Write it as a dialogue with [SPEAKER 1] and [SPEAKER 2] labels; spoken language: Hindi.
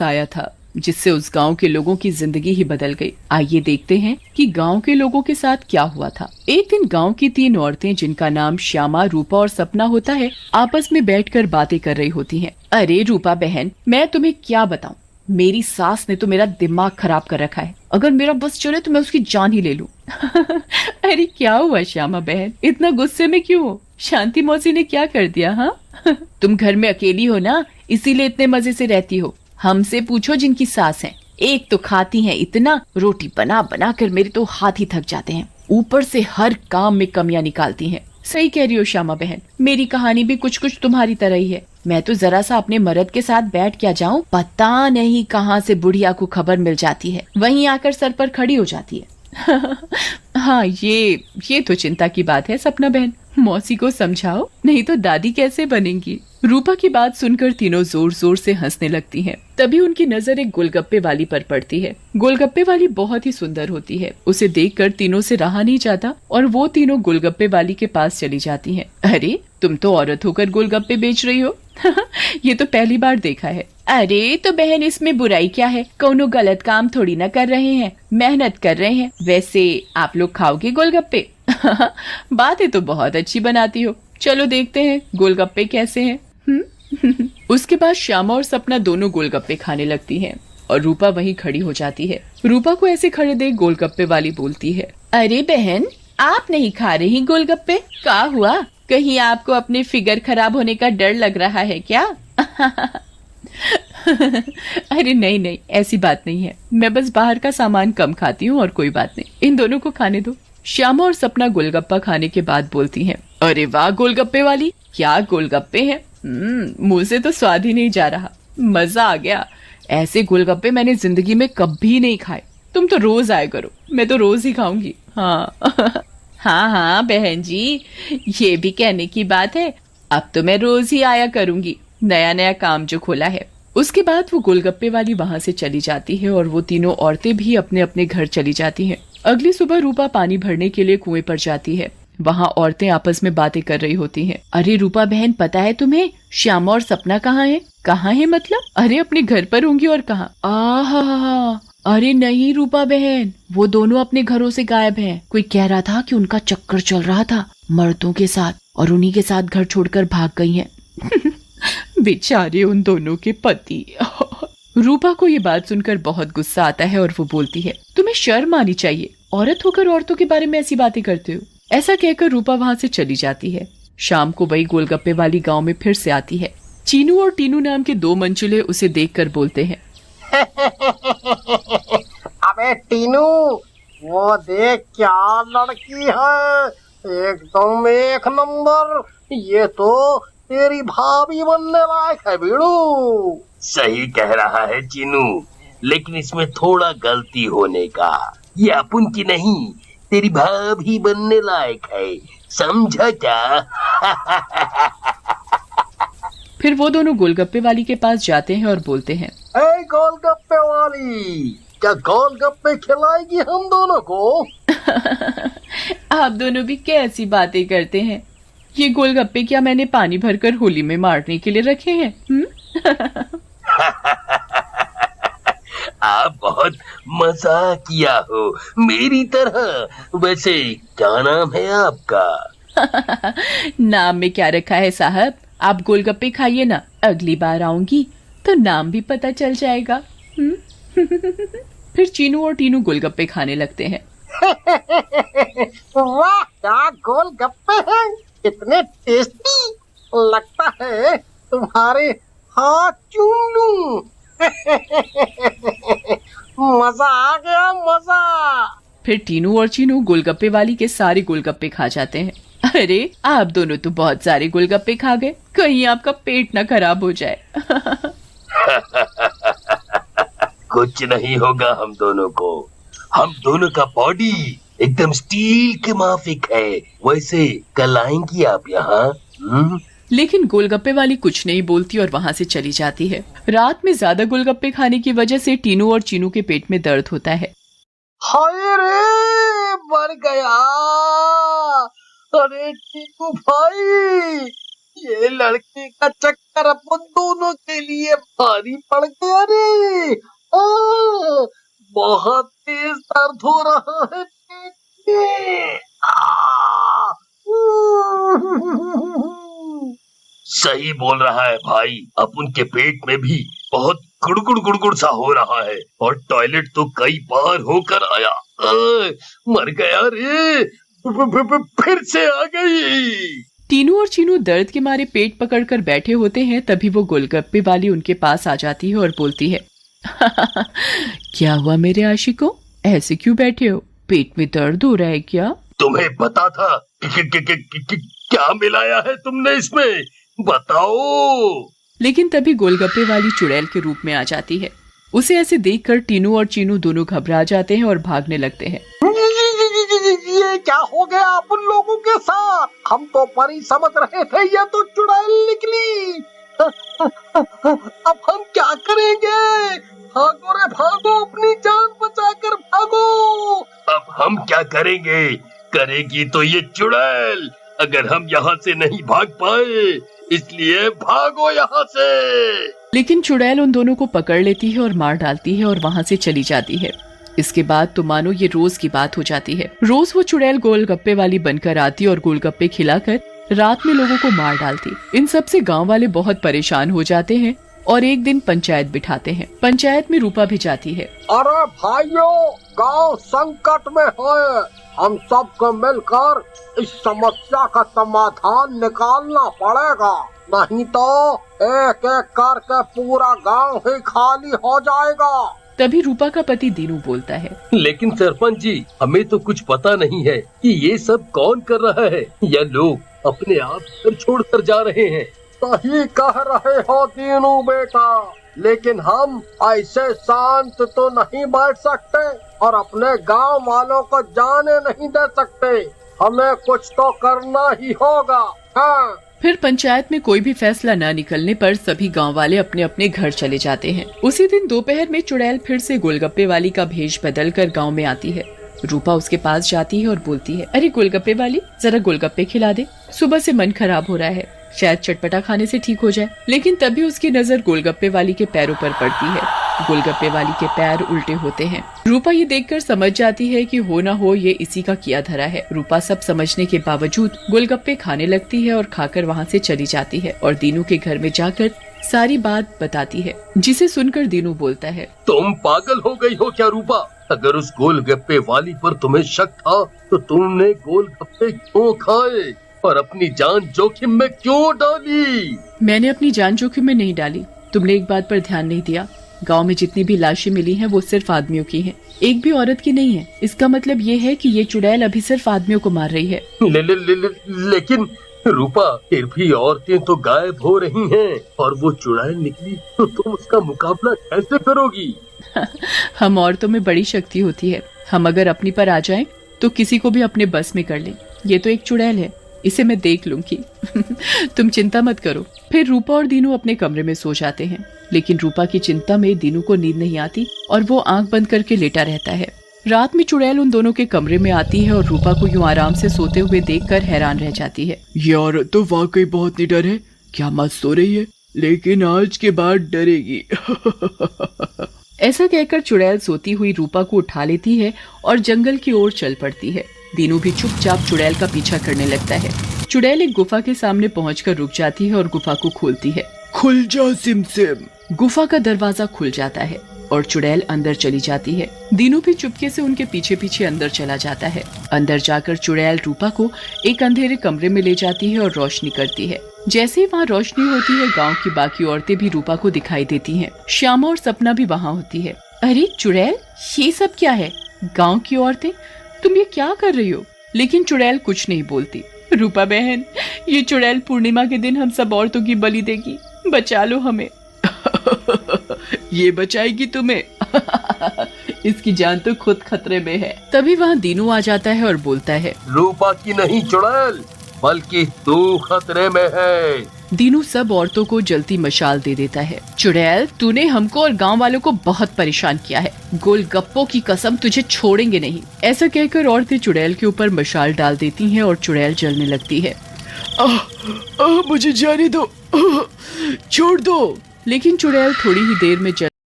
[SPEAKER 1] आया था जिससे उस गांव के लोगों की जिंदगी ही बदल गई। आइए देखते हैं कि गांव के लोगों के साथ क्या हुआ था। एक दिन गांव की 3 औरतें, जिनका नाम श्यामा, रूपा और सपना होता है, आपस में बैठकर बातें कर रही होती हैं। अरे रूपा बहन, मैं तुम्हें क्या बताऊं, मेरी सास ने तो मेरा दिमाग खराब कर रखा है। अगर मेरा बस चले तो मैं उसकी जान ही ले लूं। अरे क्या हुआ श्यामा बहन, इतना गुस्से में क्यों हो? शांति मौसी ने क्या कर दिया? हाँ तुम घर में अकेली हो ना, इसीलिए इतने मजे से रहती हो। हमसे पूछो जिनकी सास है, एक तो खाती हैं इतना, रोटी बना बना कर मेरे तो हाथ ही थक जाते हैं, ऊपर से हर काम में कमियां निकालती हैं। सही कह रही हो श्यामा बहन, मेरी कहानी भी कुछ कुछ तुम्हारी तरह ही है। मैं तो जरा सा अपने मर्द के साथ बैठ क्या जाऊं, पता नहीं कहां से बुढ़िया को खबर मिल जाती है, वहीं आकर सर पर खड़ी हो जाती है। हाँ ये तो चिंता की बात है सपना बहन, मौसी को समझाओ, नहीं तो दादी कैसे बनेंगी। रूपा की बात सुनकर तीनों जोर जोर से हंसने लगती हैं। तभी उनकी नजर एक गोलगप्पे वाली पर पड़ती है। गोलगप्पे वाली बहुत ही सुंदर होती है, उसे देखकर तीनों से रहा नहीं जाता और वो तीनों गोलगप्पे वाली के पास चली जाती हैं। अरे तुम तो औरत होकर गोलगप्पे बेच रही हो। ये तो पहली बार देखा है। अरे तो बहन, इसमें बुराई क्या है, कौनो गलत काम थोड़ी ना कर रहे हैं, मेहनत कर रहे हैं। वैसे आप लोग खाओगे गोलगप्पे? बातें तो बहुत अच्छी बनाती हो, चलो देखते हैं गोलगप्पे कैसे हैं। उसके बाद श्यामा और सपना दोनों गोलगप्पे खाने लगती हैं और रूपा वहीं खड़ी हो जाती है। रूपा को ऐसे खड़े देख गोलगप्पे वाली बोलती है, अरे बहन, आप नहीं खा रही गोलगप्पे? क्या हुआ, कहीं आपको अपने फिगर खराब होने का डर लग रहा है क्या? अरे नहीं नहीं, ऐसी बात नहीं है, मैं बस बाहर का सामान कम खाती हूँ और कोई बात नहीं, इन दोनों को खाने दो। श्यामा और सपना गोलगप्पा खाने के बाद बोलती हैं, अरे वाह गोलगप्पे वाली, क्या गोलगप्पे हैं, मुंह से तो स्वाद ही नहीं जा रहा, मजा आ गया। ऐसे गोलगप्पे मैंने जिंदगी में कभी नहीं खाए, तुम तो रोज आया करो, मैं तो रोज ही खाऊंगी। हाँ हाँ हाँ बहन जी, ये भी कहने की बात है, अब तो मैं रोज ही आया करूंगी, नया नया काम जो खोला है। उसके बाद वो गोलगप्पे वाली वहां से चली जाती है और वो तीनों औरतें भी अपने अपने घर चली जाती हैं। अगली सुबह रूपा पानी भरने के लिए कुएं पर जाती है। वहाँ औरतें आपस में बातें कर रही होती हैं। अरे रूपा बहन, पता है तुम्हें श्यामा और सपना कहाँ है? कहाँ है मतलब? अरे अपने घर पर होंगी और कहाँ? आहा, अरे नहीं रूपा बहन, वो दोनों अपने घरों से गायब हैं। कोई कह रहा था कि उनका चक्कर चल रहा था मर्दों के साथ और उन्हीं के साथ घर छोड़कर भाग गई हैं। बेचारे उन दोनों के पति। रूपा को ये बात सुनकर बहुत गुस्सा आता है और वो बोलती है, तुम्हें शर्म आनी चाहिए, औरत होकर औरतों के बारे में ऐसी बातें करते हो। ऐसा कहकर रूपा वहाँ से चली जाती है। शाम को वही गोलगप्पे वाली गांव में फिर से आती है। चीनू और टीनू नाम के 2 मंचुले उसे देखकर बोलते हैं,
[SPEAKER 2] अबे टीनू, वो देख क्या लड़की है, एकदम एक नंबर, ये तो तेरी भाभी बनने लायक है बीड़ू।
[SPEAKER 3] सही कह रहा है चीनू, लेकिन इसमें थोड़ा गलती होने का, ये अपन की नहीं, तेरी भाभी बनने लायक है, समझा क्या?
[SPEAKER 1] फिर वो दोनों गोलगप्पे वाली के पास जाते हैं और बोलते हैं,
[SPEAKER 2] ए गोलगप्पे वाली, क्या गोलगप्पे खिलाएगी हम दोनों को?
[SPEAKER 1] आप दोनों भी कैसी बातें करते हैं, ये गोलगप्पे क्या मैंने पानी भरकर होली में मारने के लिए रखे हैं?
[SPEAKER 3] आप बहुत मजाक किया हो मेरी तरह। वैसे क्या नाम है आपका?
[SPEAKER 1] नाम में क्या रखा है साहब, आप गोलगप्पे खाइए ना, अगली बार आऊंगी तो नाम भी पता चल जाएगा। फिर चीनू और टीनू गोलगप्पे खाने लगते हैं।
[SPEAKER 2] वाह, क्या गोलगप्पे हैं, इतने टेस्टी, लगता है तुम्हारे हाथ चूम लूं। मजा आ गया, मजा।
[SPEAKER 1] फिर टीनू और चीनू गोलगप्पे वाली के सारे गोलगप्पे खा जाते हैं। अरे आप दोनों तो बहुत सारे गोलगप्पे खा गए, कहीं आपका पेट ना खराब हो जाए।
[SPEAKER 3] कुछ नहीं होगा हम दोनों को, हम दोनों का बॉडी एकदम स्टील के माफिक है। वैसे कल आएंगी आप यहाँ?
[SPEAKER 1] लेकिन गोलगप्पे वाली कुछ नहीं बोलती और वहाँ से चली जाती है। रात में ज्यादा गोलगप्पे खाने की वजह से टीनू और चीनू के पेट में दर्द होता है।
[SPEAKER 2] हाय रे, मर गया। अरे टीनू भाई, ये लड़के का चक्कर अपन दोनों के लिए भारी पड़ गया रे। बहुत तेज दर्द हो रहा है पेट में। आ!
[SPEAKER 3] सही बोल रहा है भाई, अपन के पेट में भी बहुत गुड़गुड़ गुड़गुड़ सा हो रहा है और टॉयलेट तो कई बार होकर आया। मर गया रे, फिर से आ गई।
[SPEAKER 1] टीनू और चीनू दर्द के मारे पेट पकड़कर बैठे होते हैं। तभी वो गोलगप्पे वाली उनके पास आ जाती है और बोलती है, क्या हुआ मेरे आशिकों, ऐसे क्यों बैठे हो, पेट में दर्द हो रहा है क्या?
[SPEAKER 3] तुम्हें पता था क्या मिलाया है तुमने इसमें, बताओ।
[SPEAKER 1] लेकिन तभी गोलगप्पे वाली चुड़ैल के रूप में आ जाती है। उसे ऐसे देखकर टीनू और चीनू दोनों घबरा जाते हैं और भागने लगते हैं।
[SPEAKER 2] ये क्या हो गया अपन लोगों के साथ? हम तो परी समझ रहे थे, ये तो चुड़ैल निकली। अब हम क्या करेंगे? भागो रे भागो, अपनी जान बचाकर भागो।
[SPEAKER 3] अब हम क्या करेंगे? करेगी तो ये चुड़ैल, अगर हम यहाँ से नहीं भाग पाए, इसलिए भागो यहाँ से।
[SPEAKER 1] लेकिन चुड़ैल उन दोनों को पकड़ लेती है और मार डालती है और वहाँ से चली जाती है। इसके बाद तो मानो ये रोज की बात हो जाती है। रोज वो चुड़ैल गोलगप्पे वाली बनकर आती और गोलगप्पे खिलाकर रात में लोगों को मार डालती। इन सब से गांव वाले बहुत परेशान हो जाते हैं और एक दिन पंचायत बिठाते हैं। पंचायत में रूपा भी जाती है।
[SPEAKER 2] अरे भाइयों, गांव संकट में है, हम सबको मिलकर इस समस्या का समाधान निकालना पड़ेगा, नहीं तो एक एक करके पूरा गांव ही खाली हो जाएगा।
[SPEAKER 1] तभी रूपा का पति दीनू बोलता है,
[SPEAKER 3] लेकिन सरपंच जी, हमें तो कुछ पता नहीं है कि ये सब कौन कर रहा है, या लोग अपने आप घर छोड़कर जा रहे हैं।
[SPEAKER 2] सही कह रहे हो दीनू बेटा, लेकिन हम ऐसे शांत तो नहीं बैठ सकते और अपने गांव वालों को जाने नहीं दे सकते। हमें कुछ तो करना ही होगा। हाँ।
[SPEAKER 1] फिर पंचायत में कोई भी फैसला न निकलने पर सभी गांव वाले अपने अपने घर चले जाते हैं। उसी दिन दोपहर में चुड़ैल फिर से गोलगप्पे वाली का भेष बदल कर गाँव में आती है। रूपा उसके पास जाती है और बोलती है, अरे गोलगप्पे वाली, जरा गोलगप्पे खिला दे, सुबह से मन खराब हो रहा है, शायद चटपटा खाने से ठीक हो जाए। लेकिन तभी उसकी नजर गोलगप्पे वाली के पैरों पर पड़ती है। गोलगप्पे वाली के पैर उल्टे होते हैं। रूपा ये देखकर समझ जाती है कि हो ना हो ये इसी का किया धरा है। रूपा सब समझने के बावजूद गोलगप्पे खाने लगती है और खाकर वहाँ से चली जाती है और दीनू के घर में जाकर सारी बात बताती है, जिसे सुनकर दीनू बोलता है,
[SPEAKER 3] तुम पागल हो गई हो क्या रूपा? अगर उस गोलगप्पे वाली पर तुम्हें शक था तो तुमने गोलगप्पे क्यों खाए और अपनी जान जोखिम में क्यों डाली?
[SPEAKER 1] मैंने अपनी जान जोखिम में नहीं डाली, तुमने एक बात पर ध्यान नहीं दिया। गांव में जितनी भी लाशें मिली हैं वो सिर्फ आदमियों की हैं, एक भी औरत की नहीं है। इसका मतलब ये है कि ये चुड़ैल अभी सिर्फ आदमियों को मार रही है।
[SPEAKER 3] लेकिन रूपा, फिर भी औरतें तो गायब हो रही हैं और वो चुड़ैल निकली तो तुम उसका मुकाबला कैसे करोगी?
[SPEAKER 1] हम औरतों में बड़ी शक्ति होती है, हम अगर अपनी पर आ जाएं तो किसी को भी अपने बस में कर लें। ये तो एक चुड़ैल है, इसे मैं देख लूंगी। तुम चिंता मत करो। फिर रूपा और दीनू अपने कमरे में सो जाते हैं, लेकिन रूपा की चिंता में दीनू को नींद नहीं आती और वो आंख बंद करके लेटा रहता है। रात में चुड़ैल उन दोनों के कमरे में आती है और रूपा को यूं आराम से सोते हुए देखकर हैरान रह जाती है।
[SPEAKER 4] ये औरत तो वाकई बहुत निडर है, क्या मत सो रही है, लेकिन आज के बाद डरेगी।
[SPEAKER 1] ऐसा कहकर चुड़ैल सोती हुई रूपा को उठा लेती है और जंगल की ओर चल पड़ती है। दीनू भी चुपचाप चुड़ैल का पीछा करने लगता है। चुड़ैल एक गुफा के सामने पहुंचकर रुक जाती है और गुफा को खोलती है।
[SPEAKER 4] खुल जा सिमसिम।
[SPEAKER 1] गुफा का दरवाजा खुल जाता है और चुड़ैल अंदर चली जाती है। दीनू भी चुपके से उनके पीछे पीछे अंदर चला जाता है। अंदर जाकर चुड़ैल रूपा को एक अंधेरे कमरे में ले जाती है और रोशनी करती है। जैसे ही वहाँ रोशनी होती है, गांव की बाकी औरतें भी रूपा को दिखाई देती हैं। श्यामा और सपना भी वहाँ होती है। अरे चुड़ैल, ये सब क्या है? गाँव की औरतें, तुम ये क्या कर रही हो? लेकिन चुड़ैल कुछ नहीं बोलती। रूपा बहन, ये चुड़ैल पूर्णिमा के दिन हम सब औरतों की बलि देगी, बचा लो हमें।
[SPEAKER 4] ये बचाएगी तुम्हें।
[SPEAKER 1] इसकी जान तो खुद खतरे में है। तभी वहाँ दीनू आ जाता है और बोलता है,
[SPEAKER 3] रूपा की नहीं चुड़ैल, बल्कि तू खतरे में है।
[SPEAKER 1] दीनू सब औरतों को जलती मशाल दे देता है। चुड़ैल, तूने हमको और गांव वालों को बहुत परेशान किया है, गोलगप्पों की कसम, तुझे छोड़ेंगे नहीं। ऐसा कहकर औरतें चुड़ैल के ऊपर मशाल डाल देती हैं और चुड़ैल जलने लगती है।
[SPEAKER 4] मुझे जाने दो, छोड़ दो।
[SPEAKER 1] लेकिन चुड़ैल थोड़ी ही देर में जल